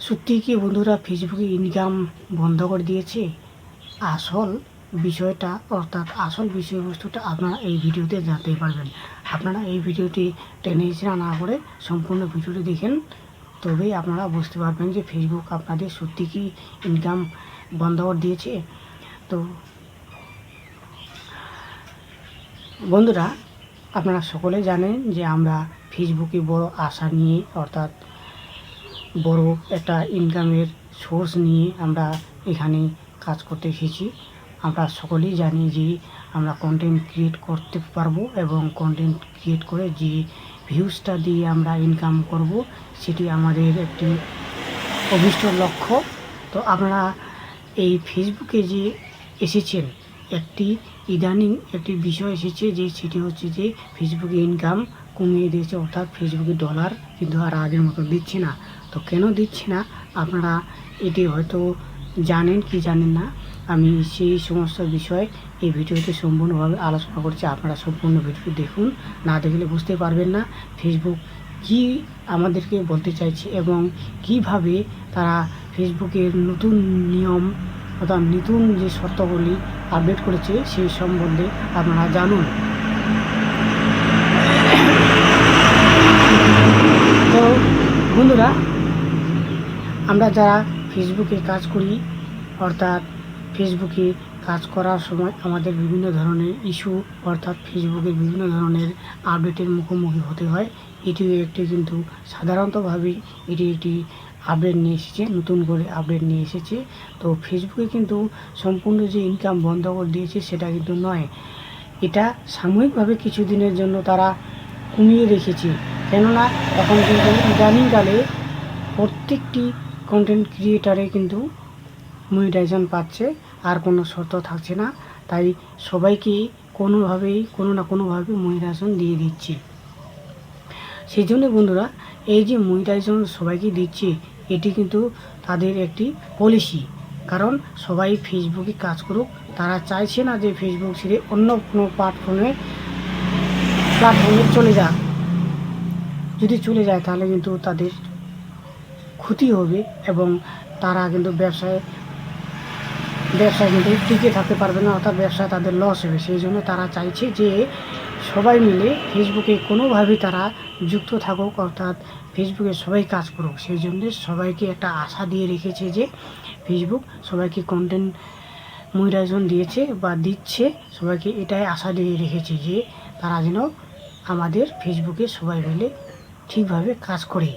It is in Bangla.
সত্যি কি বন্ধুরা ফেসবুকে ইনকাম বন্ধ করে দিয়েছে? আসল বিষয়টা অর্থাৎ আসল বিষয়বস্তুটা আপনারা এই ভিডিওতে জানতে পারবেন। আপনারা এই ভিডিওটি টেনে হিচড়া না করে সম্পূর্ণ ভিডিওটি দেখেন, তবেই আপনারা বুঝতে পারবেন যে ফেসবুক আপনাদের সত্যি কি ইনকাম বন্ধ করে দিয়েছে। তো বন্ধুরা, আপনারা সকলে জানেন যে আমরা ফেসবুকে বড় আশা নিয়ে অর্থাৎ বড় একটা ইনকামের সোর্স নিয়ে আমরা এখানে কাজ করতে এসেছি। আমরা সকলেই জানি যে আমরা কন্টেন্ট ক্রিয়েট করতে পারবো এবং কন্টেন্ট ক্রিয়েট করে যে ভিউজটা দিয়ে আমরা ইনকাম করব, সেটি আমাদের একটি অভিষ্ট লক্ষ্য। তো আপনারা এই ফেসবুকে যে এসেছেন, ইদানিং একটি বিষয় এসেছে যে সেটি হচ্ছে যে ফেসবুকে ইনকাম কমিয়ে দিয়েছে, অর্থাৎ ফেসবুকে ডলার কিন্তু আর আগের মতো দিচ্ছে না। তো কেন দিচ্ছে না আপনারা এটি হয়তো জানেন কি জানেন না, আমি সেই সমস্ত বিষয় এই ভিডিওতে সম্পূর্ণভাবে আলোচনা করছি। আপনারা সম্পূর্ণ ভিডিওটি দেখুন, না দেখলে বুঝতে পারবেন না ফেসবুক কি আমাদেরকে বলতে চাইছে এবং কিভাবে তারা ফেসবুকের নতুন নিয়ম অর্থাৎ নতুন যে শর্তাবলী আপডেট করেছে সেই সম্বন্ধে আপনারা জানুন। তো বন্ধুরা, আমরা যারা ফেসবুকে কাজ করি অর্থাৎ ফেসবুকে কাজ করার সময় আমাদের বিভিন্ন ধরনের ইস্যু অর্থাৎ ফেসবুকের বিভিন্ন ধরনের আপডেটের মুখোমুখি হতে হয়। এটিও একটি কিন্তু সাধারণতভাবেই এটি একটি আপডেট নিয়ে এসেছে, নতুন করে আপডেট নিয়ে এসেছে। তো ফেসবুকে কিন্তু সম্পূর্ণ যে ইনকাম বন্ধ করে দিয়েছে সেটা কিন্তু নয়, এটা সাময়িকভাবে কিছুদিনের জন্য তারা কমিয়ে রেখেছে। কেননা এখন কিন্তু ইদানিংকালে প্রত্যেকটি কন্টেন্ট ক্রিয়েটারে কিন্তু মনিটাইজেশন পাচ্ছে, আর কোনো শর্ত থাকছে না। তাই সবাইকে কোনোভাবেই কোনো না কোনোভাবে মনিটাইজেশন দিয়ে দিচ্ছে। সেই জন্য বন্ধুরা, এই যে মনিটাইজেশন সবাইকে দিচ্ছে এটি কিন্তু তাদের একটি পলিসি। কারণ সবাই ফেসবুকে কাজ করুক, তারা চাইছে না যে ফেসবুক ছেড়ে অন্য কোনো প্ল্যাটফর্মে চলে যাক। যদি চলে যায় তাহলে কিন্তু তাদের ক্ষতি হবে এবং তারা কিন্তু ব্যবসায় কিন্তু টিকে থাকতে পারবে না, অর্থাৎ ব্যবসায় তাদের লস হবে। সেই জন্য তারা চাইছে যে সবাই মিলে ফেসবুকে কোনোভাবেই তারা যুক্ত থাকুক, অর্থাৎ ফেসবুকে সবাই কাজ করুক। সেই জন্য সবাইকে একটা আশা দিয়ে রেখেছে যে ফেসবুক সবাইকে কন্টেন্ট মনিটাইজেশন দিয়েছে বা দিচ্ছে, সবাইকে এটাই আশা দিয়ে রেখেছে যে তারা যেন আমাদের ফেসবুকে সবাই মিলে ঠিকভাবে কাজ করে।